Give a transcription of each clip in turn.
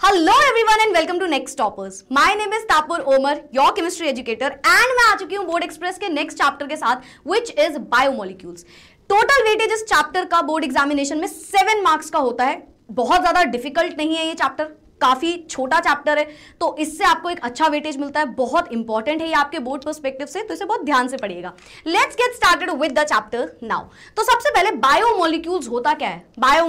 Hello everyone and welcome to Next Toppers. My name is Tapur Omar, your chemistry educator, and मैं आ चुकी हूँ board express के next chapter के साथ, which is biomolecules. Total weightage इस chapter का board examination में 7 marks का होता है. बहुत ज्यादा डिफिकल्ट नहीं है ये चैप्टर, काफी छोटा चैप्टर है, तो इससे आपको एक अच्छा वेटेज मिलता है. बहुत इंपॉर्टेंट है ये आपके बोर्ड पर्सपेक्टिव से, तो इसे बहुत ध्यान से पढ़िएगा. Let's get started with the chapter now. तो सबसे पहले बायोमोलिक्यूल्स होता क्या है. बायो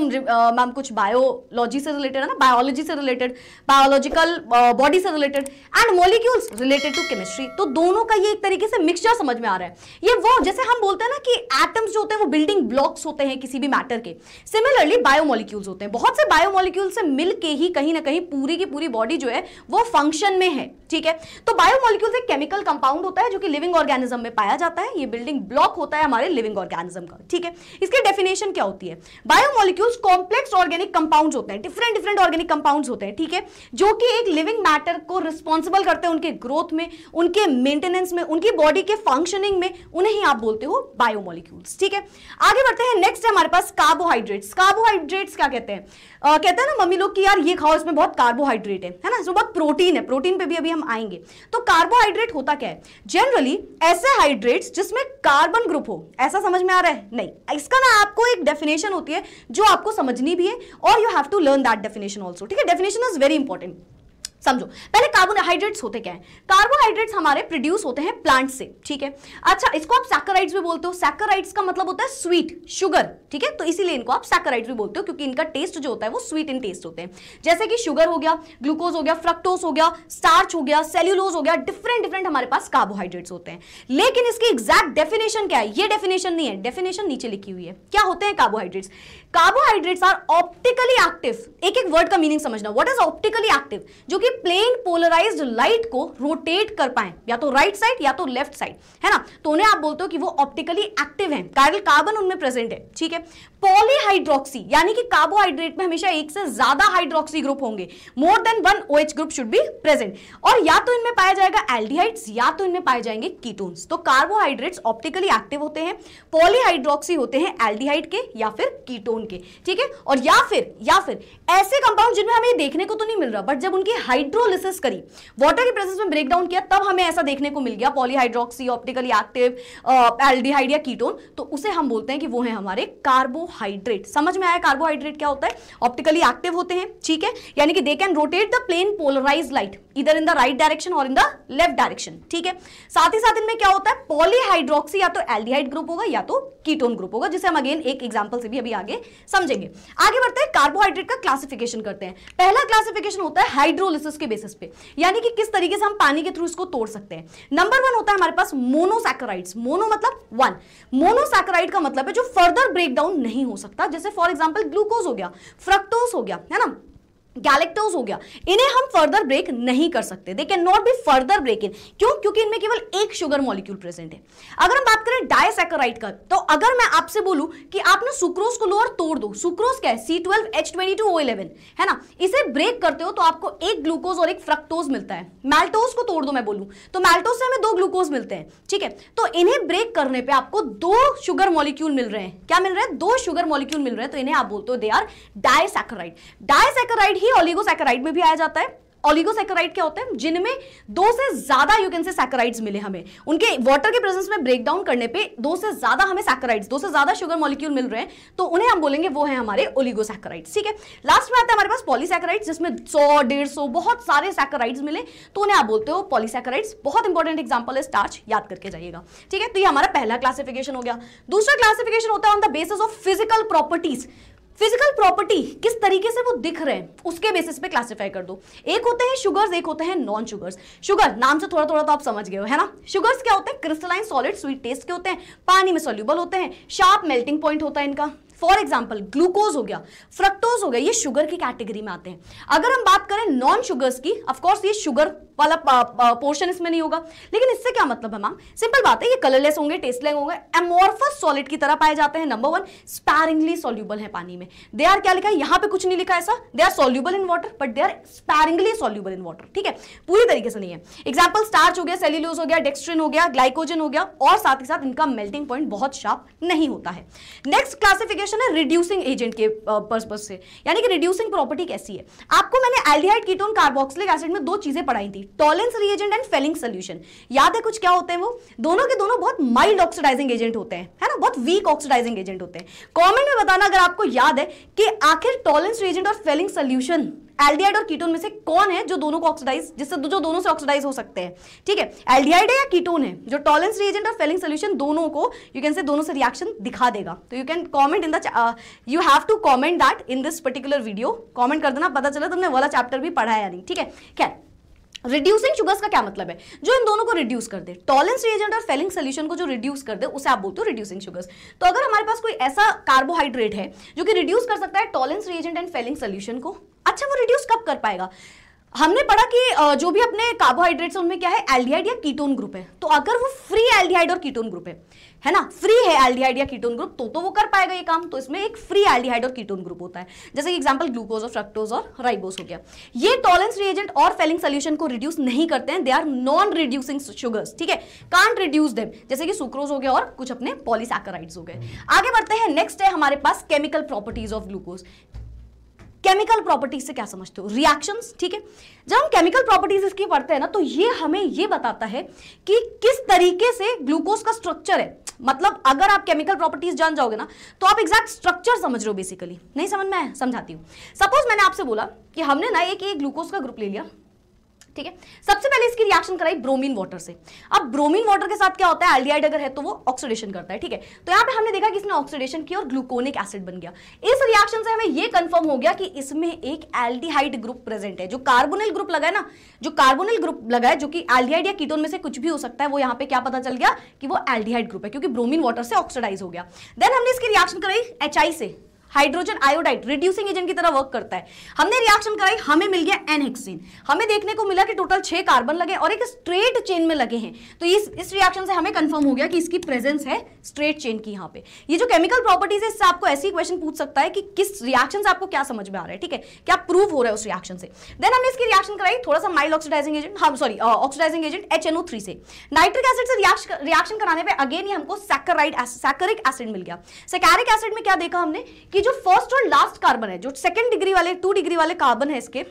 मैम कुछ बायोलॉजी से रिलेटेड है ना, बायोलॉजी से रिलेटेड, बायोलॉजिकल बॉडी से related, and molecules related to chemistry. तो दोनों का ये एक तरीके से मिक्सचर समझ में आ रहा है. ये वो जैसे हम बोलते हैं ना कि एटम्स जो होते हैं वो बिल्डिंग ब्लॉक्स होते हैं किसी भी मैटर के, सिमिलरली बायोमोलिक्यूल्स होते हैं. बहुत से बायोमोलिक्यूल से मिलके ही कहीं ना कहीं पूरी की पूरी बॉडी जो है वो फंक्शन में है. ठीक है, तो बायोमोलिक्यूल्स एक केमिकल कंपाउंड होता है जो कि लिविंग ऑर्गेनिज्म में पाया जाता है. ये बिल्डिंग ब्लॉक होता है हमारे लिविंग ऑर्गेनिज्म का. ठीक है, इसकी डेफिनेशन क्या होती है. बायोमोलिक्यूल्स कॉम्प्लेक्स ऑर्गेनिक कंपाउंड्स होते हैं, डिफरेंट ऑर्गेनिक कंपाउंड्स होते हैं. ठीक है, जो कि एक लिविंग मैटर को रिस्पॉन्सिबल करते हैं उनके ग्रोथ में, उनके मेंटेनेंस में, उनकी बॉडी के फंक्शनिंग में. उन्हें ही आप बोलते हो बायोमोलिक्यूल्स. ठीक है, आगे बढ़ते हैं. नेक्स्ट है हमारे पास कार्बोहाइड्रेट्स. कार्बोहाइड्रेट्स क्या कहते हैं, कहते हैं ना मम्मी लोग कि यार ये खाओ, इसमें बहुत कार्बोहाइड्रेट है ना, इसमें बहुत प्रोटीन है. प्रोटीन पे भी अभी हम आएंगे. तो कार्बोहाइड्रेट होता क्या है. जनरली ऐसे हाइड्रेट्स जिसमें कार्बन ग्रुप हो. ऐसा समझ में आ रहा है? नहीं, इसका ना आपको एक डेफिनेशन होती है जो आपको समझनी भी है, और you have to learn that definition also. ठीक है, डेफिनेशन इज वेरी इंपॉर्टेंट. समझो पहले कार्बोहाइड्रेट्स होते क्या है. कार्बोहाइड्रेट्स हमारे प्रोड्यूस होते हैं प्लांट से. ठीक है, अच्छा इसको आप सैकराइड्स भी बोलते हो. सैकराइड्स का मतलब होता है स्वीट, शुगर. ठीक है, तो इसीलिए इनको आप सैकराइड्स भी बोलते हो, क्योंकि इनका टेस्ट जो होता है वो स्वीट इन टेस्ट होते हैं. जैसे कि शुगर हो गया, ग्लूकोज हो गया, फ्रक्टोज हो गया, स्टार्च हो गया, सेल्यूलोज हो गया, डिफरेंट हमारे पास कार्बोहाइड्रेट्स होते हैं. लेकिन इसकी एग्जैक्ट डेफिनेशन क्या है, ये डेफिनेशन नहीं है, डेफिनेशन नीचे लिखी हुई है. क्या होते हैं carbohydrates. Carbohydrates are optically active. एक एक वर्ड का मीनिंग समझना. What is optically active. जो कि प्लेन पोलराइज्ड लाइट को रोटेट कर पाए, या तो राइट साइड या तो लेफ्ट साइड, है ना, तो उन्हें आप बोलते हो कि वो ऑप्टिकली एक्टिव हैं. कार्बन उनमें प्रेजेंट है. ठीक है, पॉलीहाइड्रोक्सी यानी कि कार्बोहाइड्रेट में हमेशा एक से ज्यादा हाइड्रोक्सी ग्रुप होंगे. More than 1 OH group should be present. और या तो इनमें पाया जाएगा एल्डिहाइड्स या तो इनमें पाए जाएंगे कीटोन्स. तो कार्बोहाइड्रेट्स ऑप्टिकली एक्टिव होते हैं, पॉलीहाइड्रोक्सी होते हैं एल्डिहाइड के या फिर कीटोन के. ठीक है, और या फिर ऐसे कंपाउंड जिनमें हमें देखने को तो नहीं मिल रहा, बट जब उनकी हाइड्रोलिसिस करी, वाटर की प्रेजेंस में ब्रेक डाउन किया, तब हमें ऐसा देखने को मिल गया पॉलीहाइड्रोक्सी, ऑप्टिकली एक्टिव, एल्डिहाइड या कीटोन, तो उसे हम बोलते हैं कि वो है हमारे कार्बोहाइड्रेट. समझ में आया कार्बोहाइड्रेट क्या होता है. ऑप्टिकली एक्टिव होते हैं. ठीक है, यानी कि they can rotate the plane polarized light इधर इन द राइट डायरेक्शन और इन द लेफ्ट डायरेक्शन. ठीक है, साथ ही साथ इनमें क्या होता है, पॉलीहाइड्रोक्सी या तो एल्डिहाइड ग्रुप होगा या तो कीटोन ग्रुप होगा, जिसे हम अगेन एक एग्जांपल से भी अभी आगे समझेंगे. आगे बढ़ते हैं, कार्बोहाइड्रेट का क्लासिफिकेशन करते हैं. पहला क्लासिफिकेशन होता है हाइड्रोलिसिस के बेसिस पे, यानी कि किस तरीके से हम पानी के थ्रू इसको तोड़ सकते हैं. नंबर 1 होता है हमारे पास मोनोसैकेराइड्स. मोनो मतलब 1. मोनोसैकेराइड का मतलब है जो फर्दर ब्रेक डाउन नहीं हो सकता, जैसे फॉर एग्जांपल ग्लूकोज हो गया, फ्रक्टोज हो गया, है ना, गैलेक्टोज हो गया. इन्हें हम फर्दर ब्रेक नहीं कर सकते. They can not be further break in. क्यों? क्योंकि इनमें केवल एक शुगर मॉलिक्यूल प्रेजेंट है. अगर हम बात करें डायसैकेराइड का, तो अगर मैं आपसे बोलूं कि आपने सुक्रोज को लो और तोड़ दो, सुक्रोज क्या है, C12H22O11, है ना, इसे ब्रेक करते हो तो आपको एक ग्लूकोज और एक फ्रक्टोज मिलता है. मैल्टोज को तोड़ दो मैं बोलूं तो मैल्टोज से हमें 2 ग्लूकोज मिलते हैं. ठीक है, तो इन्हें ब्रेक करने पे आपको 2 शुगर मॉलिक्यूल मिल रहे हैं. क्या मिल रहे हैं? 2 शुगर मॉलिक्यूल मिल रहे हैं, तो इन्हें आप बोलते हो दे आर डायसैकेराइड. डायसैकेराइड ही ओलिगोसैकेराइड में भी आया जाता है. ओलिगोसैकेराइड क्या होते हैं, जिनमें 2 से ज्यादा यू कैन से सैकेराइड्स मिले हमें, उनके वाटर के प्रेजेंस में ब्रेक डाउन करने पे 2 से ज्यादा हमें सैकेराइड्स, 2 से ज्यादा शुगर मॉलिक्यूल मिल रहे हैं, तो उन्हें हम बोलेंगे वो है हमारे ओलिगोसैकेराइड्स. ठीक है, लास्ट में आता है हमारे पास पॉलीसैकेराइड्स, जिसमें 100-150 बहुत सारे सैकेराइड्स मिले, तो उन्हें आप बोलते हो पॉलीसैकेराइड्स. बहुत इंपॉर्टेंट एग्जांपल है स्टार्च, याद करके जाइएगा. ठीक है, तो ये हमारा पहला क्लासिफिकेशन हो गया. दूसरा क्लासिफिकेशन होता है on the basis of physical properties. Physical property किस तरीके से वो दिख रहे हैं उसके बेसिस पे क्लासिफाई कर दो. एक होते हैं शुगर्स, एक होते हैं नॉन शुगर्स. शुगर नाम से थोड़ा थोड़ा तो आप समझ गए हो, है ना. शुगर्स क्या होते हैं, क्रिस्टलाइन सॉलिड स्वीट टेस्ट के होते हैं, पानी में सॉल्यूबल होते हैं, शार्प मेल्टिंग पॉइंट होता है इनका. फॉर एग्जाम्पल ग्लूकोज हो गया, फ्रक्टोज हो गया, ये शुगर की कैटेगरी में आते हैं. अगर हम बात करें नॉन शुगर्स की, ऑफकोर्स ये शुगर वाला पोर्शन इसमें नहीं होगा, लेकिन इससे क्या मतलब है मैम, सिंपल बात है, ये कलरलेस होंगे, टेस्टलेस होंगे, एमोर्फस सॉलिड की तरह पाए जाते हैं. नंबर 1 स्पैरिंगली सॉल्यूबल है पानी में. दे आर क्या लिखा है यहाँ पे, कुछ नहीं लिखा ऐसा, they are soluble in water but they are sparingly soluble in water. ठीक है, पूरी तरीके से नहीं है. एग्जाम्पल स्टार्च हो गया, सेल्यूलोज हो गया, डेक्स्ट्रिन हो गया, ग्लाइकोजन हो गया, और साथ ही साथ इनका मेल्टिंग पॉइंट बहुत शार्प नहीं होता है. नेक्स्ट क्लासिफिकेशन क्वेश्चन है रिड्यूसिंग एजेंट के पर्पस से, यानी कि रिड्यूसिंग प्रॉपर्टी कैसी है। आपको मैंने एल्डिहाइड कीटोन कार्बोक्सिलिक एसिड में दो चीजें पढ़ाई थी, Tollens reagent and Fehling solution. याद है कुछ क्या होते हैं वो? दोनों के दोनों बहुत माइल्ड ऑक्सीडाइजिंग एजेंट होते हैं, है ना, बहुत वीक ऑक्सीडाइजिंग एजेंट होते हैं। कमेंट में बताना अगर आपको याद है कि आखिर टॉलेंस रिएजेंट और फेलिंग सॉल्यूशन एल्डिहाइड और कीटोन में से कौन है जो दोनों को ऑक्सीडाइज, जिससे जो दोनों से ऑक्सीडाइज हो सकते हैं। ठीक है, एल्डिहाइड है या कीटोन है? जो टॉलेंस रिएजेंट और फेलिंग सॉल्यूशन दोनों को यू कैन से दोनों से रिएक्शन दिखा देगा। तो you can comment in the, you have to comment that in this particular video. Comment कर देना, पता चला तुमने वाला चैप्टर भी पढ़ा है या नहीं। ठीक है, खैर रिड्यूसिंग शुगर्स का क्या मतलब है? जो इन दोनों को रिड्यूस कर दे, टॉलेंस रिएजेंट और फेलिंग सॉल्यूशन को जो रिड्यूस कर दे उसे आप बोलते हो रिड्यूसिंग शुगर्स। तो अगर हमारे पास कोई ऐसा कार्बोहाइड्रेट है जो कि रिड्यूस कर सकता है Tollens reagent and Fehling solution को, अच्छा वो रिड्यूस कब कर पाएगा? हमने पढ़ा कि जो भी अपने कार्बोहाइड्रेट्स हैं उनमें क्या है, एल्डिहाइड या कीटोन ग्रुप है। तो अगर वो फ्री एल्डिहाइड और कीटोन ग्रुप है ना, फ्री है एल्डिहाइड या कीटोन ग्रुप, तो वो कर पाएगा ये काम। तो इसमें एक फ्री एल्डिहाइड और कीटोन ग्रुप होता है, जैसे एग्जांपल ग्लूकोज और फ्रक्टोज और राइबोस हो गया। ये टॉलेंस रिएजेंट और फेलिंग सॉल्यूशन को रिड्यूस नहीं करते हैं, they are non reducing sugars. ठीक है, कांट रिड्यूस देम, जैसे कि सुक्रोज हो गया और कुछ अपने पॉलीसैकेराइड्स हो गए। आगे बढ़ते हैं, नेक्स्ट है हमारे पास chemical properties of glucose. Chemical properties से क्या समझते हो? रिएक्शंस। ठीक है, जब हम केमिकल प्रॉपर्टीज इसकी पढ़ते हैं ना, तो ये हमें ये बताता है कि किस तरीके से ग्लूकोज का स्ट्रक्चर है। मतलब अगर आप केमिकल प्रॉपर्टीज जान जाओगे ना, तो आप एग्जैक्ट स्ट्रक्चर समझ रहे हो बेसिकली। नहीं समझ में? समझाती हूँ। सपोज मैंने आपसे बोला कि हमने ना एक ग्लूकोज का ग्रुप ले लिया, ठीक है, सबसे पहले इसकी रिएक्शन कराई ब्रोमीन वाटर से। अब ब्रोमीन वाटर के साथ क्या होता है, एल्डिहाइड अगर है तो वो ऑक्सीडेशन करता है। ठीक है, तो यहाँ पे हमने देखा कि इसने ऑक्सीडेशन किया और ग्लूकोनिक एसिड बन गया। इस रिएक्शन से हमें ये कंफर्म हो गया कि इसमें एक एल्डिहाइड ग्रुप प्रेजेंट है। जो कार्बोनिल ग्रुप लगा है ना, जो कार्बोनिल ग्रुप लगा है, जो कि एल्डिहाइड या कीटोन में से कुछ भी हो सकता है, वो यहाँ पे क्या पता चल गया कि वो एल्डिहाइड ग्रुप है, क्योंकि ब्रोमीन वाटर से ऑक्सीडाइज हो गया। देन हमने इसकी रिएक्शन कराई HI से, हाइड्रोजन आयोडाइड, रिड्यूसिंग एजेंट की तरह वर्क करता है। हमने रिएक्शन कराई, हमें मिल गया N-हेक्सेन। हमें देखने को मिला कि टोटल 6 कार्बन लगे और एक स्ट्रेट चेन में लगे हैं। तो इस रिएक्शन से हमें कंफर्म हो गया कि इसकी प्रेजेंस है स्ट्रेट चेन की। यहाँ पे ये जो केमिकल प्रॉपर्टीज है, इससे आपको ऐसी क्वेश्चन पूछ सकता है कि किस रिएक्शन से आपको क्या समझ में आ रहा है। ठीक है, क्या प्रूव हो रहा है उस रिएक्शन से। देन हमने इसकी रिएक्शन कराई थोड़ा सा mild oxidizing agent, oxidizing agent HNO3 से। नाइट्रिक एसिड से रिएक्शन कराने पे अगेन ही हमको सैकरिक एसिड मिल गया। सैकरिक एसिड में क्या देखा हमने कि जो फर्स्ट और लास्ट कार्बन है, जो सेकंड डिग्री वाले 2 डिग्री वाले कार्बन है इसके,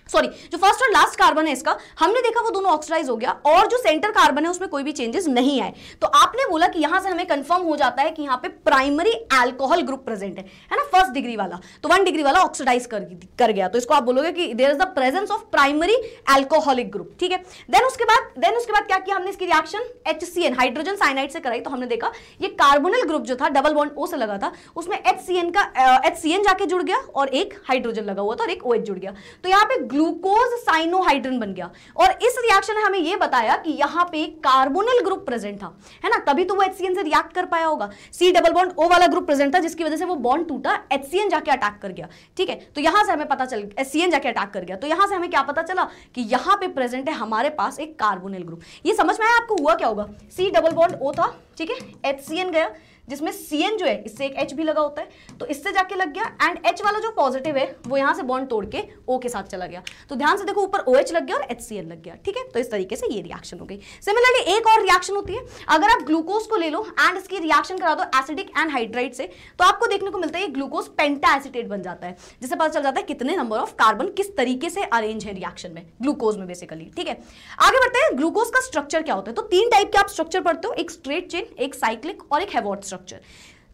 सॉरी जो फर्स्ट और लास्ट कार्बन है इसका, हमने देखा वो दोनों ऑक्सीडाइज हो गया और जो सेंटर कार्बन है उसमें कोई भी चेंजेस नहीं आए। तो आपने बोला कि यहां से हमें कंफर्म हो जाता है कि यहां पे प्राइमरी अल्कोहल ग्रुप प्रेजेंट है ना, फर्स्ट डिग्री वाला। तो 1 डिग्री वाला ऑक्सीडाइज कर गया, तो इसको आप बोलोगे कि there is the presence of primary alcoholic group. ठीक है, देन उसके बाद क्या किया हमने, इसकी रिएक्शन HCN हाइड्रोजन साइनाइड से कराई। तो हमने देखा ये कार्बोनिल ग्रुप जो था डबल बॉन्ड O से लगा था, उसमें HCN जाके जुड़ गया और एक हाइड्रोजन लगा हुआ था और एक OH जुड़ गया। तो यहाँ पे ग्लूकोज साइनोहाइड्रिन बन गया। और इस रिएक्शन ने हमें यह बताया कि यहां पे कार्बोनिल ग्रुप प्रेजेंट था, है ना, तभी तो वो HCN से रिएक्ट कर पाया होगा। C डबल बॉन्ड O वाला ग्रुप प्रेजेंट था, जिसकी वजह से वो बॉन्ड टूटा, HCN जाके अटैक कर गया। ठीक है, तो यहां से हमें पता चल HCN जाके अटैक कर गया। तो यहां से हमें क्या पता चला कि यहां पे प्रेजेंट है हमारे पास एक कार्बोनिल ग्रुप। ये समझ में आया आपको हुआ क्या होगा? C डबल बॉन्ड O था, ठीक है, HCN गया, जिसमें CN जो है इससे एक H भी लगा होता है, तो इससे जाके लग गया, एंड H वाला जो पॉजिटिव है वो यहां से बॉन्ड तोड़ के O के साथ चला गया। तो ध्यान से देखो, ऊपर OH लग गया और HCN लग गया। ठीक है, तो इस तरीके से ये रिएक्शन हो गई। सिमिलरली एक और रिएक्शन होती है, अगर आप ग्लूकोज को ले लो एंड इसकी रिएक्शन करा दो एसिडिक एनहाइड्राइड से, तो आपको देखने को मिलता है ये ग्लूकोज पेंटा एसीटेट बन जाता है, जिससे पता चल जाता है कितने नंबर ऑफ कार्बन किस तरीके से अरेंज है रिएक्शन में, ग्लूकोज में बेसिकली। ठीक है, आगे बढ़ते हैं, ग्लूकोज का स्ट्रक्चर क्या होता है। तो 3 टाइप के आप स्ट्रक्चर पढ़ते हो, एक स्ट्रेट चेन, एक साइक्लिक और एक Haworth structure.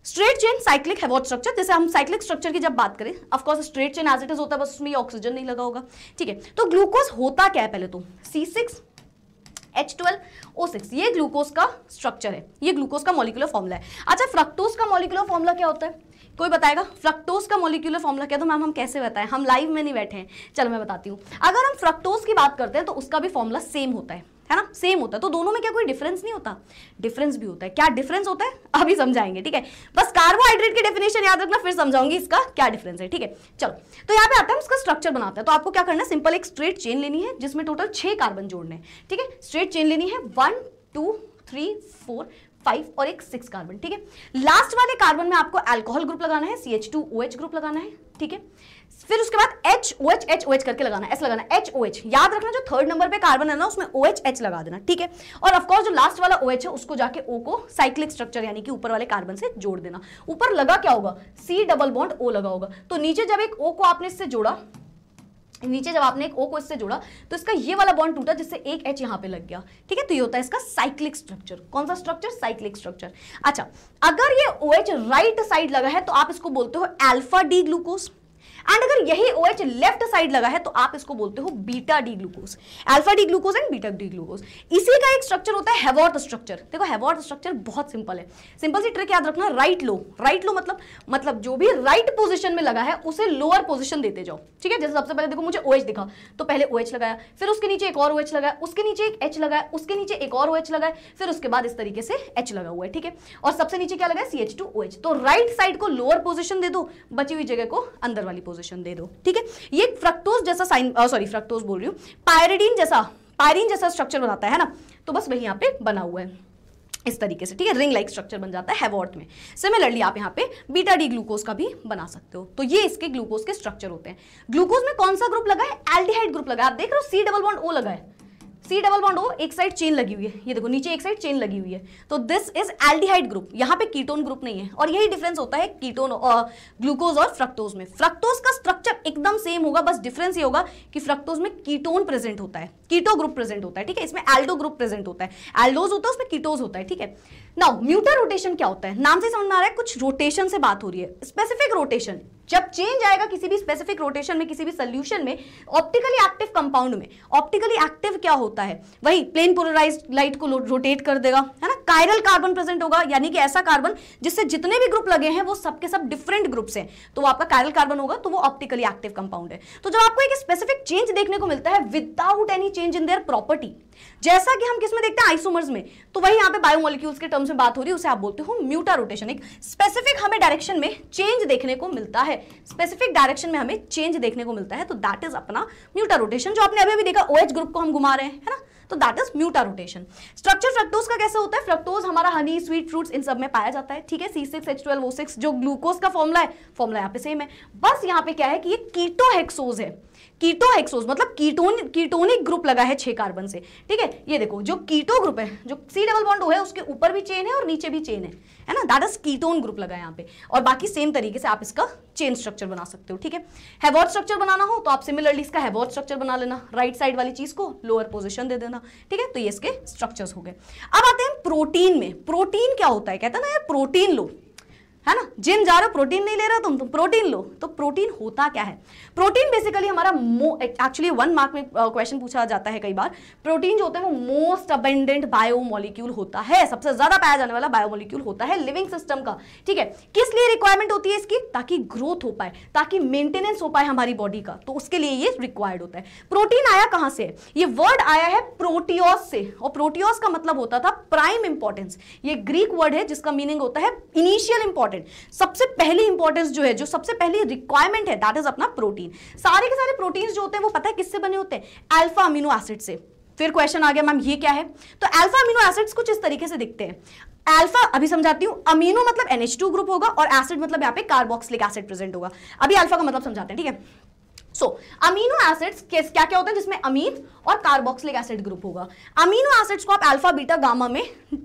Straight chain, cyclic, Haworth structure. जैसे हम साइक्लिक स्ट्रक्चर की जब बात करें, of course straight chain as it is होता है, बस उसमें ऑक्सीजन नहीं लगा होगा। ठीक है, तो ग्लूकोज होता क्या है पहले तो, C6H12O6, ये ग्लूकोज का स्ट्रक्चर है, ये ग्लूकोज का मॉलिक्यूलर फॉर्मूला है। अच्छा, फ्रक्टोज का मॉलिक्यूलर फॉर्मूला क्या होता है? कोई बताएगा फ्रक्टोज का मॉलिक्यूलर फॉर्मूला क्या? तो मैम हम कैसे बताएं, हम लाइव में नहीं बैठे हैं। चलो मैं बताती हूँ। अगर हम फ्रक्टोज की बात करते हैं तो उसका भी फॉर्मूला सेम होता है ना, सेम होता है। तो दोनों में क्या कोई डिफरेंस नहीं होता? डिफरेंस भी होता है। क्या डिफरेंस होता है अभी समझाएंगे। ठीक है, बस कार्बोहाइड्रेट की डेफिनेशन याद रखना, फिर समझाऊंगी इसका क्या डिफरेंस है। ठीक है, चलो तो यहाँ पे आता है, इसका स्ट्रक्चर बनाते हैं। तो आपको क्या करना है, सिंपल एक स्ट्रेट चेन लेनी है जिसमें टोटल 6 कार्बन जोड़ने हैं। ठीक है, स्ट्रेट चेन लेनी है, 1 2 3 4 5 और एक 6 कार्बन। ठीक है, लास्ट वाले कार्बन में आपको अल्कोहल ग्रुप लगाना है, CH2OH ग्रुप लगाना है। ठीक है, फिर उसके बाद HOH करके लगाना, S लगाना, HOH। याद रखना जो थर्ड नंबर पे कार्बन है ना उसमें OH लगा देना, ठीक है। और ऑफकोर्स जो लास्ट वाला OH है उसको जाके O को साइक्लिक स्ट्रक्चर यानी कि ऊपर वाले कार्बन से जोड़ देना। ऊपर लगा क्या होगा, C डबल बॉन्ड O लगा होगा। तो नीचे जब एक O को आपने इससे जोड़ा, नीचे जब आपने एक O को इससे जोड़ा तो इसका ये वाला बॉन्ड टूटा जिससे एक H यहां पे लग गया, ठीक है। तो ये होता है इसका साइक्लिक स्ट्रक्चर। कौन सा स्ट्रक्चर, साइक्लिक स्ट्रक्चर। अच्छा, अगर ये OH राइट साइड लगा है तो आप इसको बोलते हो अल्फा डी ग्लूकोज, एंड अगर यही OH लेफ्ट साइड लगा है तो आप इसको बोलते हो beta D glucose. Alpha D glucose and beta D glucose. इसी का एक स्ट्रक्चर होता है हैवॉर्थ स्ट्रक्चर। देखो हैवॉर्थ स्ट्रक्चर बहुत सिंपल है, सिंपल सी ट्रिक याद रखना, राइट लो। राइट लो मतलब जो भी राइट पोजीशन में लगा है उसे लोअर पोजीशन देते जाओ, ठीक है। जैसे सबसे पहले देखो मुझे OH दिखा तो पहले OH लगाया, फिर उसके नीचे एक और OH लगाया, उसके नीचे एक H लगाया, उसके नीचे एक और OH लगाया, फिर उसके बाद इस तरीके से H लगा हुआ है, ठीक है। और सबसे नीचे क्या लगा है, CH2OH। तो राइट साइड को लोअर पोजीशन दे दो, बची हुई जगह को अंदर वाली पोजीशन दे दो, ठीक है। ये फ्रक्टोज जैसा साइन, सॉरी फ्रक्टोज बोल रही हूं, पायरीन जैसा स्ट्रक्चर बनाता है ना, तो बस वही यहां पे बना हुआ है इस तरीके से, ठीक है। रिंग लाइक स्ट्रक्चर बन जाता है हैवॉर्थ में। सिमिलरली आप यहाँ पे बीटा डी ग्लूकोज का भी बना सकते हो। तो ये इसके ग्लूकोज के स्ट्रक्चर होते हैं। ग्लूकोज में कौन सा ग्रुप लगा है, एल्डिहाइड ग्रुप लगा है। आप देख रहे हो C डबल बॉन्ड O लगा है, C डबल बॉन्ड O, एक साइड चेन लगी हुई है, ये देखो नीचे एक साइड चेन लगी हुई है, तो दिस इज एल्डिहाइड ग्रुप। यहाँ पे कीटोन ग्रुप नहीं है, और यही डिफरेंस होता है कीटोन ग्लूकोज और फ्रक्टोज में। फ्रक्टोज का स्ट्रक्चर एकदम सेम होगा, बस डिफरेंस ये होगा कि फ्रक्टोज में कीटोन प्रेजेंट होता है, कीटो ग्रुप प्रेजेंट होता है, ठीक है। इसमें एल्डो ग्रुप प्रेजेंट होता है, एल्डोज होता है उसमें कीटोज होता है, ठीक है। नाउ म्यूटर रोटेशन क्या होता है, नाम से समझ में आ रहा है कुछ रोटेशन से बात हो रही है। स्पेसिफिक रोटेशन, जब चेंज आएगा किसी भी स्पेसिफिक रोटेशन में, किसी भी सोल्यूशन में, ऑप्टिकली एक्टिव कंपाउंड में, ऑप्टिकली एक्टिव क्या होता है, वही प्लेन पोलराइज्ड लाइट को रोटेट कर देगा, है ना। कायरल कार्बन प्रेजेंट होगा, यानी कि ऐसा कार्बन जिससे जितने भी ग्रुप लगे हैं वो सबके सब डिफरेंट ग्रुप्स हैं, तो वो आपका कायरल कार्बन होगा, तो वो ऑप्टिकली एक्टिव कंपाउंड है। तो जब आपको एक स्पेसिफिक चेंज देखने को मिलता है without any change in their property, जैसा कि हम किसमें देखते हैं, आइसोमर्स में, तो वही यहाँ पे बायोमोलिक्यूल्स के टर्म्स में बात हो रही है, उसे आप बोलते हो म्यूटा रोटेशन। एक स्पेसिफिक हमें डायरेक्शन में चेंज देखने को मिलता है, स्पेसिफिक डायरेक्शन में हमें चेंज देखने को मिलता है, तो दैट इज अपना म्यूटा रोटेशन। जो आपने अभी देखा OH ग्रुप को हम घुमा रहे हैं, है ना, तो that is mutarotation. Structure fructose का कैसे होता है, फ्रक्टोज हमारा हनी, स्वीट फ्रूट्स, इन सब में पाया जाता है, ठीक है। C6H12O6 जो ग्लूकोज का फॉर्मूला है, फॉर्मूला यहाँ पे सेम है, बस यहाँ पे क्या है कि ये कीटोहेक्सोज है। कीटोहेक्सोज मतलब कीटोनिक ग्रुप लगा है 6 कार्बन से, ठीक है। ये देखो जो कीटो ग्रुप है, जो C डबल बॉन्ड O है, उसके ऊपर भी चेन है और नीचे भी चेन है ना, दैट इज कीटोन ग्रुप लगा है यहाँ पे। और बाकी सेम तरीके से आप इसका चेन स्ट्रक्चर बना सकते हो, ठीक है। हैवॉर्थ स्ट्रक्चर बनाना हो तो आप सिमिलरली इसका हैवॉर्थ स्ट्रक्चर बना लेना, राइट साइड वाली चीज को लोअर पोजीशन दे देना, ठीक है। तो ये इसके स्ट्रक्चर्स हो गए। अब आते हैं प्रोटीन में। प्रोटीन क्या होता है, कहते हैं ना यार प्रोटीन लो, है ना, जिम जा रहे हो प्रोटीन नहीं ले रहे हो तुम प्रोटीन लो। तो प्रोटीन होता क्या है, प्रोटीन बेसिकली हमारा एक्चुअली 1 मार्क में क्वेश्चन पूछा जाता है कई बार। प्रोटीन जो होता है वो मोस्ट अबेंडेंट बायोमोलिक्यूल होता है, सबसे ज्यादा पाया जाने वाला बायोमोलिक्यूल होता है लिविंग सिस्टम का, ठीक है। किस लिए रिक्वायरमेंट होती है इसकी, ताकि ग्रोथ हो पाए, ताकि मेंटेनेंस हो पाए हमारी बॉडी का, तो उसके लिए ये रिक्वायर्ड होता है। प्रोटीन आया कहां से, ये वर्ड आया है प्रोटियोस से, और प्रोटियोस का मतलब होता था प्राइम इंपॉर्टेंस। ये ग्रीक वर्ड है जिसका मीनिंग होता है इनिशियल इंपॉर्टेंस, सबसे पहली इंपॉर्टेंस जो है, जो सबसे पहली रिक्वायरमेंट है, दैट इज अपना प्रोटीन। सारे के सारे प्रोटीन्स जो होते हैं वो पता है किससे बने होते हैं, अल्फा अमीनो एसिड से। फिर क्वेश्चन आ गया मैम ये क्या है, तो अल्फा अमीनो एसिड्स कुछ इस तरीके से दिखते हैं। अल्फा अभी समझाती हूं, अमीनो मतलब NH2 ग्रुप होगा और एसिड मतलब यहाँ पे कार्बोक्सिलिक एसिड प्रेजेंट होगा। अभी अल्फा का मतलब समझाते हैं, ठीक है। अमीनो एसिड्स क्या क्या होता है, जिसमें अमीन और कार्बोक्सिलिक एसिड ग्रुप होगा। अमीनो एसिड्स को आप अल्फा बीटा गामा में,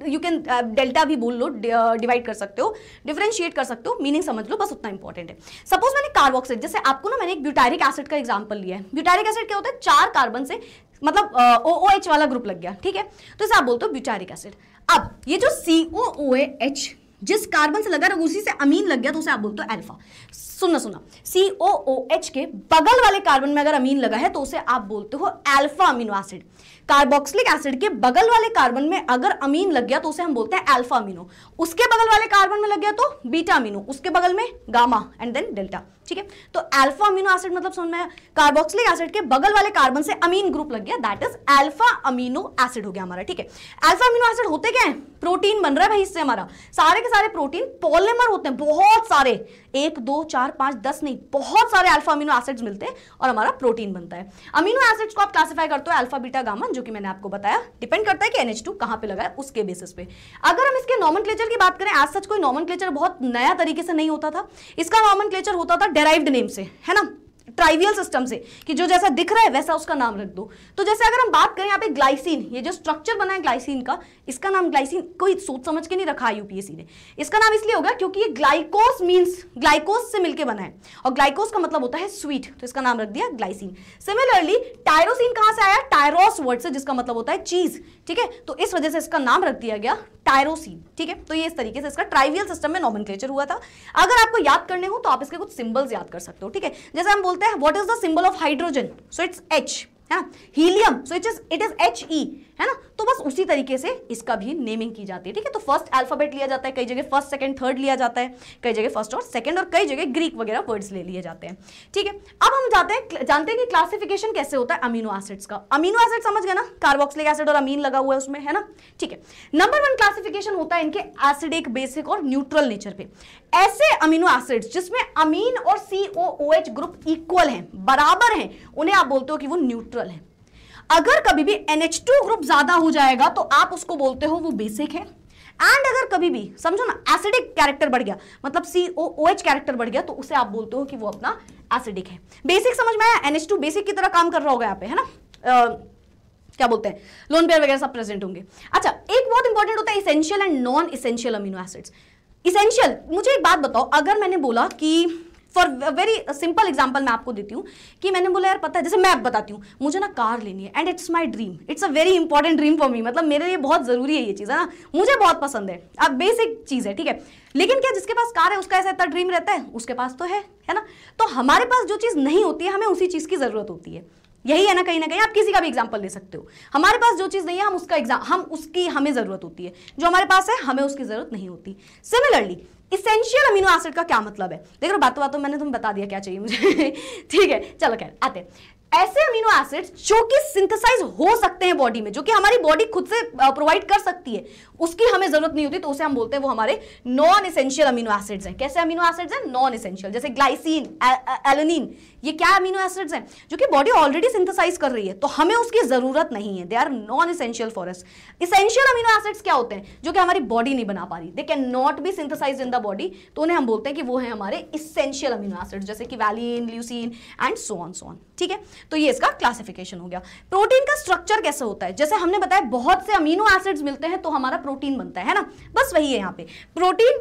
यू कैन डेल्टा भी बोल लो, डिवाइड कर सकते हो, डिफरेंशिएट कर सकते हो, मीनिंग समझ लो, बस उतना इंपॉर्टेंट है। सपोज मैंने कार्बोक्सिल, जैसे आपको ना मैंने एक ब्यूटारिक एसिड का एग्जांपल लिया है। ब्यूटारिक एसिड क्या होता है, 4 कार्बन से मतलब OOH वाला ग्रुप लग गया, ठीक है, तो इसे आप बोलते हो ब्यूटारिक एसिड। अब ये जो COOH जिस कार्बन से लगा रहा उसी से अमीन लग गया, तो उसे आप बोलते हो अल्फा। सुनना COOH के बगल वाले कार्बन में अगर अमीन लगा है तो उसे आप बोलते हो alpha amino acid. Carboxylic acid के बगल वाले कार्बन में अगर अमीन लग गया तो उसे हम बोलते हैं अल्फा अमीनो। उसके बगल वाले कार्बन में लग गया तो बीटा अमीनो, उसके बगल में गामा एंड देन डेल्टा, ठीक है। तो अल्फा अमीनो एसिड मतलब समझ में आया, कार्बोक्सिलिक एसिड के बगल वाले कार्बन से अमीन ग्रुप लग गया, that is alpha amino acid हो गया हमारा, ठीक है। अल्फा अमीनो एसिड होते क्या है, प्रोटीन बन रहा है भाई इससे हमारा। सारे के सारे प्रोटीन पॉलीमर होते हैं, बहुत सारे, 1 2 4 5 10 नहीं, बहुत सारे अल्फा अमीनो एसिड्स मिलते हैं और हमारा प्रोटीन बनता है। अमीनो एसिड्स को आप क्लासिफाई करते हो अल्फा बीटा गामा, जो कि मैंने आपको बताया, डिपेंड करता है कि NH2 कहां पे लगा है उसके बेसिस पे। अगर हम इसके नॉमेनक्लेचर की बात करें, एज सच कोई नॉमेनक्लेचर बहुत नया तरीके से नहीं होता था, इसका नॉमेनक्लेचर होता था डेराइव्ड नेम से, है ना। ट्राइवियल सिस्टम से कि जो जैसा दिख रहा है वैसा उसका नाम रख दो। तो जैसे अगर हम बात करें यहाँ पे ग्लाइसिन, ये जो स्ट्रक्चर बना है ग्लाइसिन का, इसका नाम ग्लाइसिन कोई सोच समझ के नहीं रखा यूपीएससी ने। इसका नाम इसलिए होगा क्योंकि ये ग्लाइकोस मींस ग्लाइकोस से मिलकर बना है और ग्लाइकोस का मतलब होता है स्वीट, तो इसका नाम रख दिया ग्लाइसिन। सिमिलरली टायरोसिन कहां से आया? टायरोस वर्ड से, जिसका मतलब होता है चीज, ठीक है, तो इस वजह से इसका नाम रख दिया गया टायरोसिन, ठीक है। तो ये इस तरीके से इसका ट्राइवियल सिस्टम में नॉमेनक्लेचर हुआ था। अगर आपको याद करने हो तो आप इसके कुछ सिंबल्स याद कर सकते हो, ठीक है। जैसे हम बोलते हैं what is the symbol of hydrogen, so it's H, है ना। Helium, so it is He, है ना। तो बस उसी तरीके से इसका भी नेमिंग की जाती है, ठीक है। तो फर्स्ट अल्फाबेट लिया जाता है, कई जगह फर्स्ट सेकंड थर्ड लिया जाता है, कई जगह फर्स्ट और सेकंड, और कई जगह ग्रीक वगैरह वर्ड्स ले लिए जाते हैं, ठीक है। अब हम जानते हैं कि क्लासिफिकेशन कैसे होता है अमीनो एसिड्स का। अमीनो एसिड समझ गए ना, कार्बोक्सिलिक एसिड और अमीन लगा हुआ है उसमें, है ना, ठीक है। नंबर 1 क्लासिफिकेशन होता है इनके एसिडिक, बेसिक और न्यूट्रल नेचर पे। ऐसे अमीनो एसिड्स जिसमें अमीन और COOH ग्रुप इक्वल हैं, बराबर हैं, उन्हें आप बोलते हो कि वो न्यूट्रल है। अगर कभी भी NH2 ग्रुप ज्यादा हो जाएगा तो आप उसको बोलते हो वो बेसिक है। एंड अगर कभी भी समझो ना एसिडिक कैरेक्टर बढ़ गया, मतलब COOH कैरेक्टर बढ़ गया, तो उसे आप बोलते हो कि वो अपना एसिडिक है। बेसिक समझ में आया? NH2 बेसिक की तरह काम कर रहा होगा यहाँ पे, है ना। क्या बोलते हैं, लोन पेयर वगैरह सब प्रेजेंट होंगे। अच्छा, एक बहुत इंपॉर्टेंट होता है essential and non essential amino acids. Essential, मुझे एक बात बताओ, अगर मैंने बोला कि फॉर वेरी सिंपल एग्जांपल मैं आपको देती हूँ कि मैंने बोला यार पता है, जैसे मैं बताती हूँ मुझे ना कार लेनी है and it's my dream, it's a very important dream for me, मतलब मेरे लिए बहुत जरूरी है ये चीज़, है ना, मुझे बहुत पसंद है। अब बेसिक चीज़ है, ठीक है। लेकिन क्या जिसके पास कार है उसका ऐसा इतना ड्रीम रहता है? उसके पास तो है ना। तो हमारे पास जो चीज़ नहीं होती है हमें उसी चीज़ की जरूरत होती है, यही है ना कहीं आप किसी का भी एग्जांपल ले सकते हो। हमारे पास जो चीज़ नहीं है हम उसकी हमें जरूरत होती है, जो हमारे पास है हमें उसकी जरूरत नहीं होती। सिमिलरली इसेंशियल अमीनो एसिड का क्या मतलब है? देख रहे हो, बातों मैंने तुम्हें बता दिया क्या चाहिए मुझे ठीक है, चलो खैर आते हैं। ऐसे अमीनो एसिड्स जो कि सिंथेसाइज हो सकते हैं बॉडी में, जो कि हमारी बॉडी खुद से प्रोवाइड कर सकती है, उसकी हमें जरूरत नहीं होती, तो उसे हम बोलते हैं वो हमारे नॉन एसेंशियल अमीनो एसिड्स हैं। कैसे अमीनो एसिड्स हैं? Non essential. जैसे ग्लाइसिन, एलेनिन, ये क्या अमीनो एसिड्स हैं जो कि बॉडी ऑलरेडी सिंथेसाइज कर रही है, तो हमें उसकी जरूरत नहीं है, they are non essential for us. Essential amino acids क्या होते हैं? जो कि हमारी बॉडी नहीं बना पा रही, they can not be synthesized in the body, तो उन्हें हम बोलते हैं कि वो है हमारे इसेंशियल अमीनो एसिड्स, जैसे कि valine, leucine and so on, ठीक है। तो ये इसका क्लासिफिकेशन हो गया। प्रोटीन का स्ट्रक्चर कैसे होता है? जैसे हमने बताया बहुत से अमीनो एसिड्स मिलते हैं तो हमारा प्रोटीन बनता है ना, बस वही है यहाँ पे। प्रोटीन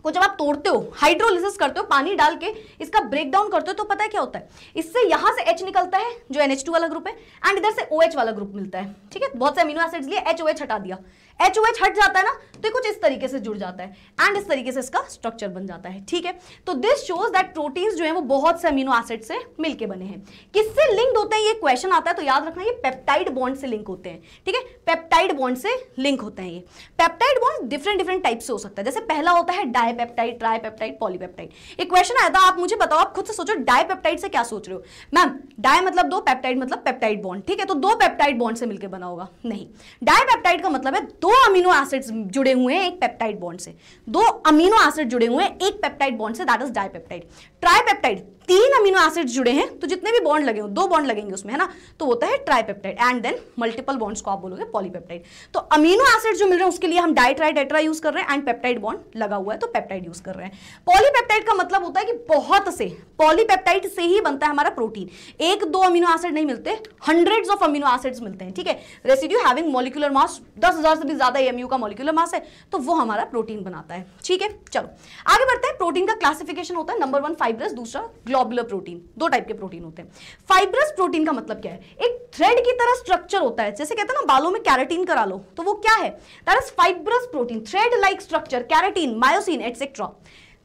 को जब आप तोड़ते हो, हाइड्रोलिसिस करते हो, पानी डाल के इसका ब्रेक डाउन करते हो, तो पता है क्या होता है? इससे यहां से H निकलता है जो NH2 वाला ग्रुप है, एंड इधर से OH वाला ग्रुप मिलता है, ठीक है। बहुत से अमीनो एसिड्स लिए HOH हटा दिया, HOH हट जाता है ना, तो कुछ इस तरीके से जुड़ जाता है एंड इस तरीके से इसका स्ट्रक्चर बन जाता है, ठीक है। तो दिस शोज दैट प्रोटीन्स जो है वो बहुत से अमीनो एसिड से मिलके बने हैं। किससे लिंक्ड होते हैं? ये क्वेश्चन आता है तो याद रखना, ये पेप्टाइड बॉन्ड से लिंक होते हैं, ठीक है। पेप्टाइड बॉन्ड से लिंक होते हैं ये। पेप्टाइड बॉन्ड डिफरेंट टाइप से हो सकता है। जैसे पहला होता है डाइपेप्टाइड, ट्राइपेप्टाइड, पॉलीपेप्टाइड। एक क्वेश्चन आया था, आप मुझे बताओ, आप खुद से सोचो डाइपेप्टाइड से क्या सोच रहे हो? मैम डाई मतलब दो, पेप्टाइड मतलब पेप्टाइड बॉन्ड, ठीक है। तो दो पेप्टाइड बॉन्ड से मिलकर बना होगा? नहीं, डाइपेप्टाइड का मतलब है दो अमीनो एसिड्स जुड़े हुए हैं एक पेप्टाइड बॉन्ड से, दो अमीनो एसिड जुड़े हुए हैं एक पेप्टाइड बॉन्ड से, दैट इज डाइपेप्टाइड। ट्राइपेप्टाइड, तीन अमीनो एसिड्स जुड़े हैं, तो जितने भी बॉन्ड लगे हो, दो बॉन्ड लगेंगे उसमें, है ना, तो होता है tripeptide. And then multiple bonds को आप बोलोगे पॉलीपेप्टाइड। तो अमीनो एसिड जो मिल रहे हैं उसके लिए हम डाई, ट्राई, टेट्रा यूज कर रहे हैं, एंड पेप्टाइड बॉन्ड लगा हुआ है तो पेप्टाइड यूज कर रहे हैं। पॉलीपेप्टाइड का मतलब होता है कि बहुत से पॉलीपेप्टाइड से ही बनता है हमारा प्रोटीन। एक दो अमीनो एसिड नहीं मिलते, हंड्रेड्स ऑफ अमीनो एसिड्स मिलते हैं, ठीक है। रेसिड्यू हैविंग मॉलिक्यूलर मास 10,000 से भी ज्यादा एमयू का मॉलिक्यूलर मास है, तो वो हमारा प्रोटीन बनाता है, ठीक है। चलो आगे बढ़ते हैं। प्रोटीन का क्लासिफिकेशन होता है नंबर 1 फाइब्रस, दूसरा ग्लोबुलर प्रोटीन। दो टाइप के प्रोटीन होते हैं। फाइब्रस प्रोटीन का मतलब क्या है? एक थ्रेड की तरह स्ट्रक्चर होता है, जैसे कहते हैं ना बालों में कैराटीन करा लो, तो वो क्या है? That is fibrous protein, thread like structure, keratin, myosin etcetera.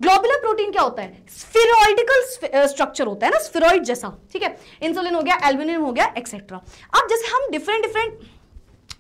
Globular protein क्या होता है? स्फेरॉइडिकल स्ट्रक्चर होता है ना, स्फेरॉइड जैसा, ठीक है। इंसुलिन हो गया, एल्ब्यूमिन हो गया, एक्सेट्रा। अब जैसे हम डिफरेंट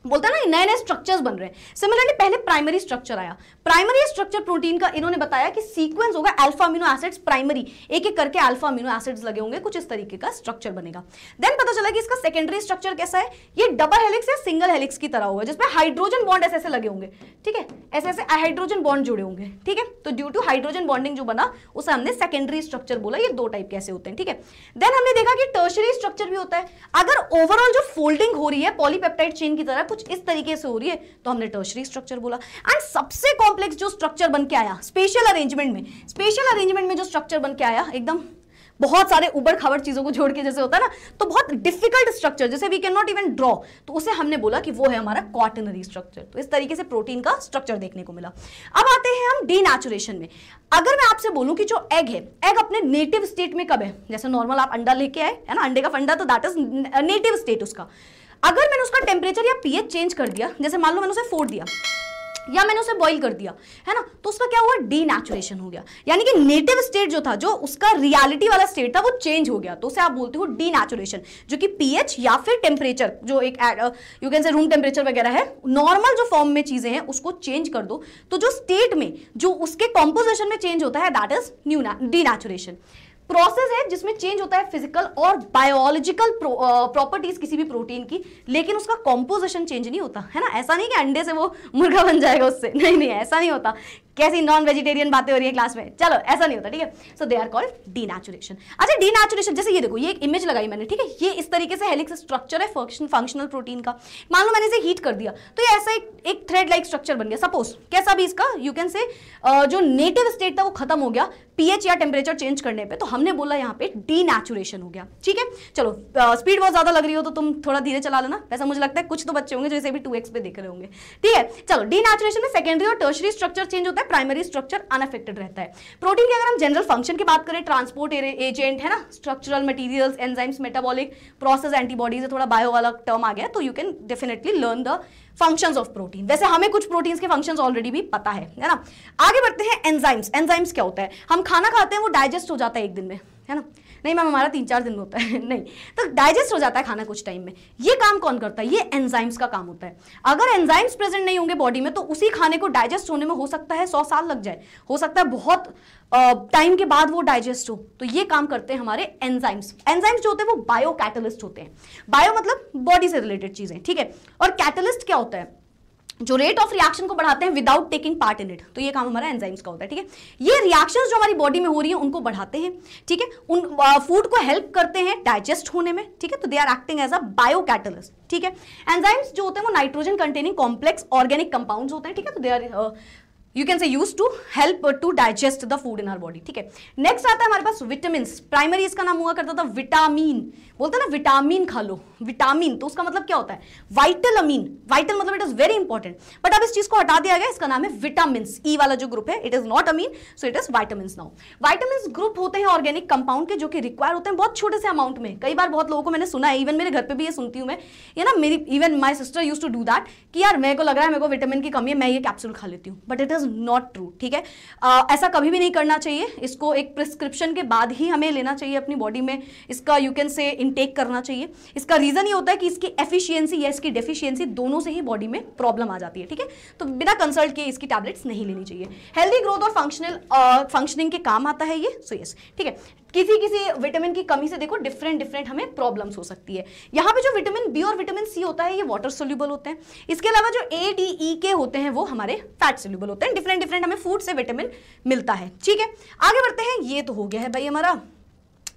बोलते हैं ना, नए नए स्ट्रक्चर्स बन रहे हैं। सिमिलरली पहले प्राइमरी स्ट्रक्चर आया। प्राइमरी स्ट्रक्चर प्रोटीन का इन्होंने बताया कि सीक्वेंस होगा अल्फा अमीनो एसिड्स, प्राइमरी एक एक करके अल्फा अमीनो एसिड्स लगे होंगे, कुछ इस तरीके का स्ट्रक्चर बनेगा। देन पता चला कि इसका सेकेंडरी स्ट्रक्चर कैसा है? ये डबल हेलिक्स या सिंगल हेलिक्स की तरह होगा, जिसमें हाइड्रोजन बॉन्ड ऐसे ऐसे लगे होंगे, ठीक है, ऐसे ऐसे हाइड्रोजन बॉन्ड जुड़े होंगे, ठीक है। तो ड्यू टू हाइड्रोजन बॉन्डिंग जो बना उसे हमने सेकेंडरी स्ट्रक्चर बोला। ये दो टाइप कैसे होते हैं, ठीक है। देन हमने देखा कि टर्शियरी स्ट्रक्चर भी होता है। अगर ओवरऑल जो फोल्डिंग हो रही है पॉलीपेप्टाइड चेन की तरह कुछ इस तरीके से हो रही है तो हमने टर्शियरी स्ट्रक्चर बोला। एंड सबसे कॉम्प्लेक्स जो स्ट्रक्चर बन के आया स्पेशल अरेंजमेंट में जो स्ट्रक्चर बन के आया, एकदम बहुत सारे उबड़ खाबड़ चीजों को जोड़ के जैसे होता है ना, तो बहुत डिफिकल्ट स्ट्रक्चर जैसे we can not even draw, तो उसे हमने बोला कि वो है हमारा क्वाटरनरी स्ट्रक्चर। तो इस तरीके से प्रोटीन का स्ट्रक्चर देखने को मिला। अब आते हैं हम डीनेचुरेशन में। अगर मैं आपसे बोलूं कि जो एग है, एग अपने नेटिव स्टेट में कब है, जैसे नॉर्मल आप अंडा लेके आए है ना, अंडे का फंडा, तो दैट इज नेटिव स्टेट उसका। अगर मैंने उसका टेम्परेचर या पीएच चेंज कर दिया, जैसे मान लो मैंने उसे फोड़ दिया या मैंने उसे बॉईल कर दिया, है ना, तो उसका क्या हुआ, डीनेचुरेशन हो गया। यानी कि नेटिव स्टेट जो था, जो उसका रियलिटी वाला स्टेट था, वो चेंज हो गया, तो उसे आप बोलते हो डीनेचुरेशन, जो कि पीएच या फिर टेम्परेचर, जो एक यू कैन से रूम टेम्परेचर वगैरह है, नॉर्मल जो फॉर्म में चीजें हैं उसको चेंज कर दो, तो जो स्टेट में जो उसके कॉम्पोजिशन में चेंज होता है, दैट इज डीनेचुरेशन। प्रोसेस है जिसमें चेंज होता है फिजिकल और बायोलॉजिकल प्रॉपर्टीज किसी भी प्रोटीन की, लेकिन उसका कॉम्पोजिशन चेंज नहीं होता, है ना। ऐसा नहीं कि अंडे से वो मुर्गा बन जाएगा उससे, नहीं नहीं, ऐसा नहीं होता। कैसी नॉन वेजिटेरियन बातें हो रही है क्लास में, चलो ऐसा नहीं होता, ठीक है। सो दे आर कॉल्ड डीनेचुरेशन। अच्छा, डीनेचुरेशन, जैसे ये देखो, ये एक इमेज लगाई मैंने, ठीक है, ये इस तरीके से हेलिक्स स्ट्रक्चर है फंक्शनल प्रोटीन का। मान लो मैंने इसे हीट कर दिया, तो ये ऐसा एक थ्रेड लाइक स्ट्रक्चर बन गया। सपोज कैसा भी इसका यू कैन से जो नेटिव स्टेट था वो खत्म हो गया पीएच या टेम्परेचर चेंज करने पे, तो हमने बोला यहाँ पे डीनेचुरेशन हो गया, ठीक है। चलो स्पीड बहुत ज्यादा लग रही हो तो तुम थोड़ा धीरे चला लेना, वैसा मुझे लगता है कुछ तो बच्चे होंगे जो इसे भी 2x पे देख रहे होंगे, ठीक है। चलो, डीनेचुरेशन में सेकेंडरी और टर्शरी स्ट्रक्चर चेंज होता है, प्राइमरी स्ट्रक्चर अनअफेक्टेड रहता है। प्रोटीन की अगर हम जनरल फंक्शन की बात करें, ट्रांसपोर्ट एजेंट है ना, structural materials, enzymes, metabolic process, antibodies, थोड़ा बायो वाला टर्म आ गया, तो you can definitely learn the functions of protein. वैसे हमें कुछ प्रोटीन्स के फंक्शंस ऑलरेडी भी पता है ना। आगे बढ़ते हैं एंजाइम्स। एंजाइम्स क्या होता है, हम खाना खाते हैं वो डाइजेस्ट हो जाता है एक दिन में, है ना, नहीं मैम हमारा 3-4 दिन में होता है, नहीं, तो डाइजेस्ट हो जाता है खाना कुछ टाइम में। ये काम कौन करता है, ये एंजाइम्स का काम होता है। अगर एंजाइम्स प्रेजेंट नहीं होंगे बॉडी में, तो उसी खाने को डाइजेस्ट होने में हो सकता है 100 साल लग जाए, हो सकता है बहुत टाइम के बाद वो डाइजेस्ट हो। तो ये काम करते हैं हमारे एंजाइम्स। एंजाइम्स जो होते हैं वो बायो कैटलिस्ट होते हैं। बायो मतलब बॉडी से रिलेटेड चीजें, ठीक है। और कैटलिस्ट क्या होता है, जो रेट ऑफ रिएक्शन को बढ़ाते हैं without taking part in it. तो ये काम हमारा एंजाइम्स का होता है, ठीक है। ये रिएक्शंस जो हमारी बॉडी में हो रही है उनको बढ़ाते हैं, ठीक है, उन फूड को हेल्प करते हैं डाइजेस्ट होने में, ठीक है। तो they are acting as a bio catalyst, ठीक है। एंजाइम्स जो होते हैं वो nitrogen containing complex organic compounds होते हैं, ठीक है। तो they are you can say use to help to digest the food in our body, ठीक है। नेक्स्ट आता है हमारे पास विटामिन। प्राइमरी इसका नाम हुआ करता था विटामिन, बोलते हैं ना विटामिन खा लो, विटामिन, तो उसका मतलब क्या होता है, वाइटल अमीन। वाइटल मतलब it is very important, but अब इस चीज को हटा दिया गया, इसका नाम है विटामिन। ई वाला जो ग्रुप है, it is not amine, so it is vitamin now. Vitamin group होते हैं ऑर्गेनिक कंपाउंड के, जो कि रिक्वायर होते हैं बहुत छोटे से अमाउंट में। कई बार बहुत लोगों को मैंने सुना है, इवन मेरे घर पे भी ये सुनती हूँ मैं, ये ना, मेरी even my sister use to do that, कि यार मेरे को लग रहा है मेरे को विटामिन की कमी है, मैं ये कैप्सूल खा लेती हूँ, but it is not true, ठीक है। ऐसा कभी भी नहीं करना चाहिए। इसको एक प्रिस्क्रिप्शन के बाद ही हमें लेना चाहिए अपनी बॉडी में, इसका यू कैन से इनटेक करना चाहिए। इसका रीजन ये होता है कि इसकी एफिशिएंसी या इसकी डेफिशिएंसी दोनों से ही बॉडी में प्रॉब्लम आ जाती है, ठीक है। तो बिना कंसल्ट किए इसकी टैबलेट्स नहीं लेनी चाहिए। हेल्दी ग्रोथ और फंक्शनिंग के काम आता है ये, सो यस, ठीक है। किसी विटामिन की कमी से देखो डिफरेंट हमें प्रॉब्लम्स हो सकती है। यहाँ पे जो विटामिन बी और विटामिन सी होता है ये वाटर सोल्यूबल होते हैं। इसके अलावा जो ए डी ई के होते हैं वो हमारे फैट सोल्यूबल होते हैं। डिफरेंट हमें फूड से विटामिन मिलता है, ठीक है। आगे बढ़ते हैं, ये तो हो गया है भाई हमारा।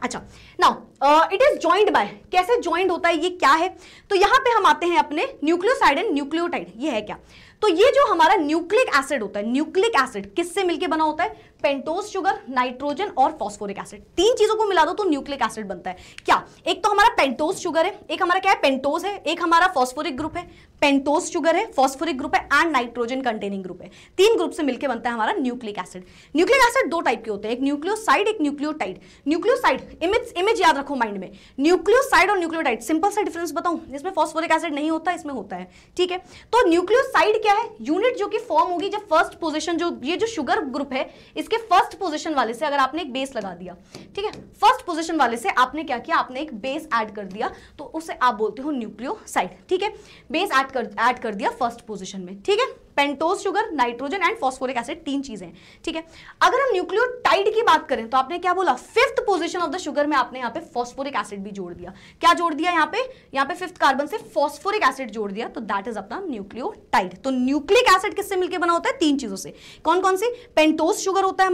अच्छा, now it is joined by, कैसे जॉइंड होता है, ये क्या है, तो यहां पे हम आते हैं अपने न्यूक्लियोसाइड एंड न्यूक्लियोटाइड। ये है क्या, तो ये जो हमारा न्यूक्लिक एसिड होता है, न्यूक्लिक एसिड किससे मिलके बना होता है, पेंटोज शुगर, नाइट्रोजन और फॉस्फोरिक एसिड। तीन चीजों को मिला दो तो न्यूक्लिक एसिड बनता है। क्या, एक तो हमारा पेंटोज शुगर है, एक हमारा क्या है पेंटोज है, एक हमारा फॉस्फोरिक ग्रुप है, पेंटोज शुगर है, फॉस्फोरिक ग्रुप है एंड नाइट्रोजन कंटेनिंग ग्रुप है। तीन ग्रुप से मिलकर बनता है हमारा न्यूक्लिक एसिड। न्यूक्लिक एसिड दो टाइप के होते हैं, एक न्यूक्लियोसाइड, एक न्यूक्लियोटाइड। न्यूक्लियोसाइड, इमेज याद रखो माइंड में, न्यूक्लियोसाइड और न्यूक्लियोटाइड, सिंपल सा डिफरेंस बताऊं, इसमें फॉस्फोरिक एसिड नहीं होता, इसमें होता है, ठीक है। तो न्यूक्लियोसाइड क्या है, यूनिट जो कि फॉर्म होगी जब फर्स्ट पोजीशन, जो ये जो शुगर ग्रुप है इसके फर्स्ट पोजीशन वाले से अगर आपने एक बेस लगा दिया, ठीक है, फर्स्ट पोजीशन वाले से आपने क्या किया, आपने एक बेस ऐड कर दिया, तो उसे आप बोलते हो न्यूक्लियोसाइड, ठीक है। बेस ऐड कर दिया फर्स्ट पोजीशन में, ठीक है। Pentose sugar, nitrogen and phosphoric acid, तीन चीजें हैं, ठीक है। अगर हम न्यूक्लियोटाइड की बात करें तो आपने क्या बोला, fifth position of the sugar में आपने यहाँ पे फॉस्फोरिक एसिड भी जोड़ दिया। क्या जोड़ दिया, यहाँ पे फिफ्थ कार्बन से फॉस्फोरिक एसिड जोड़ दिया, तो दैट इज अपना न्यूक्लियोटाइड। तो न्यूक्लिक एसिड किससे मिलकर बना होता है, तीन चीजों से। कौन कौन सी, पेंटोज शुगर होता है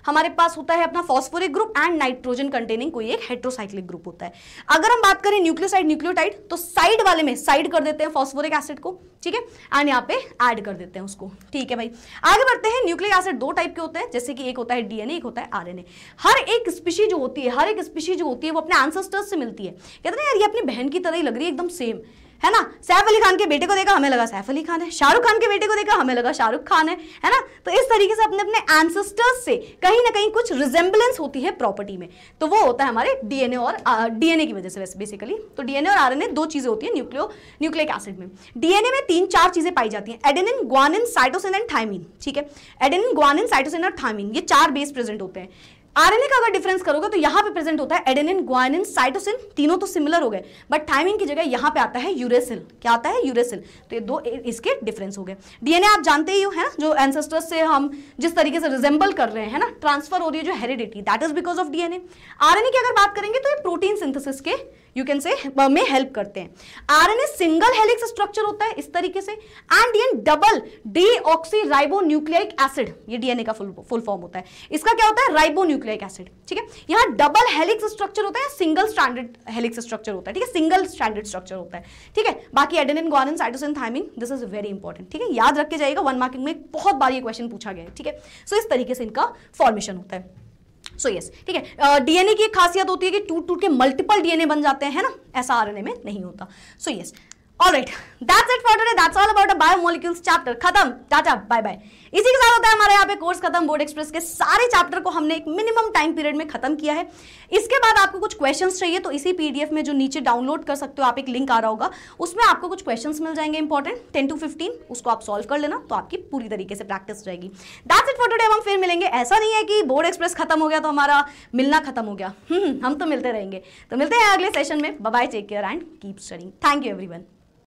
हमारे पास होता है अपना phosphoric group and nitrogen containing कोई एक हेट्रोसाइक्लिक ग्रुप होता है। अगर हम बात करें न्यूक्लियोसाइड, न्यूक्लियोटाइड, तो साइड वाले में साइड कर देते हैं फॉस्फोरिक एसिड को, ठीक है, एंड यहाँ पे ऐड कर देते हैं उसको। ठीक है भाई, आगे बढ़ते हैं। न्यूक्लिक एसिड दो टाइप के होते हैं, जैसे कि एक होता है डीएनए, एक होता है आरएनए। हर एक स्पीशीज जो होती है वो अपने एंसेस्टर्स से मिलती है। कहते हैं यार ये अपनी बहन की तरह ही लग रही है, एकदम सेम, है ना। सैफ अली खान के बेटे को देखा, हमें लगा सैफ अली खान है, शाहरुख खान के बेटे को देखा, हमें लगा शाहरुख खान है ना। तो इस तरीके से अपने अपने एंसेस्टर्स से कहीं ना कहीं कुछ रिजेंबलेंस होती है प्रॉपर्टी में, तो वो होता है हमारे डीएनए और डीएनए की वजह से वैसे बेसिकली। तो डीएनए और आरएनए दो चीजें होती है न्यूक्लिक एसिड में। डीएनए में 3-4 चीजें पाई जाती हैं, adenine, guanine, cytosine and thymine. ठीक है, एडेनिन, ग्वानिन, साइटोसिन और थायमिन, ये 4 बेस प्रेजेंट होते हैं। आरएनए का अगर डिफरेंस करोगे तो यहां पे प्रेजेंट होता है एडेनिन, ग्वानिन, साइटोसिन, तीनों तो सिमिलर हो गए, बट थायमिन की जगह यहां पे आता है यूरेसिल। क्या आता है? यूरेसिल। तो ये दो इसके डिफरेंस हो गए। डीएनए आप जानते ही हो, है ना, जो एंसेस्टर्स से हम जिस तरीके से रिजेंबल कर रहे हैं, है ना, ट्रांसफर हो रही है जो heredity, that is because of DNA. RNA की अगर बात करेंगे तो ये प्रोटीन सिंथेसिस के यू कैन से में हेल्प करते हैं। आरएनए सिंगल हेलिक्स स्ट्रक्चर होता है इस तरीके से, and DNA double deoxyribonucleic acid, ये डीएनए का फुल फॉर्म होता है। इसका क्या होता है? Ribonucleic acid. ठीक है, यहां डबल हेलिक्स स्ट्रक्चर होता है, सिंगल स्ट्रैंडेड हेलिक्स स्ट्रक्चर होता है। ठीक है, सिंगल स्ट्रैंडेड स्ट्रक्चर होता है। ठीक है, बाकी adenine, guanine, cytosine, thymine, this is very important. ठीक है, याद रख के जाइएगा, 1 मार्किंग में बहुत बार ये क्वेश्चन पूछा गया है। ठीक है, सो इस तरीके से इनका फॉर्मेशन होता है। सो यस, ठीक है, डीएनए की एक खासियत होती है कि टूट के मल्टीपल डीएनए बन जाते हैं, है ना, ऐसा आरएनए में नहीं होता। So yes, alright, that's it for today, that's all about the biomolecules chapter. खत्म, टाटा बाय बाय। इसी के साथ होता है हमारे यहाँ पे कोर्स खत्म। बोर्ड एक्सप्रेस के सारे चैप्टर को हमने एक मिनिमम टाइम पीरियड में खत्म किया है। इसके बाद आपको कुछ क्वेश्चंस चाहिए तो इसी पीडीएफ में जो नीचे डाउनलोड कर सकते हो आप, एक लिंक आ रहा होगा, उसमें आपको कुछ क्वेश्चंस मिल जाएंगे इंपॉर्टेंट 10 to 15, उसको आप सॉल्व कर लेना, तो आपकी पूरी तरीके से प्रैक्टिस रहेगी। दैट्स इट फॉर टुडे, हम फिर मिलेंगे। ऐसा नहीं है कि बोर्ड एक्सप्रेस खत्म हो गया तो हमारा मिलना खत्म हो गया, हम तो मिलते रहेंगे। तो मिलते हैं अगले सेशन में। Bye bye, take care and keep studying. Thank you everyone.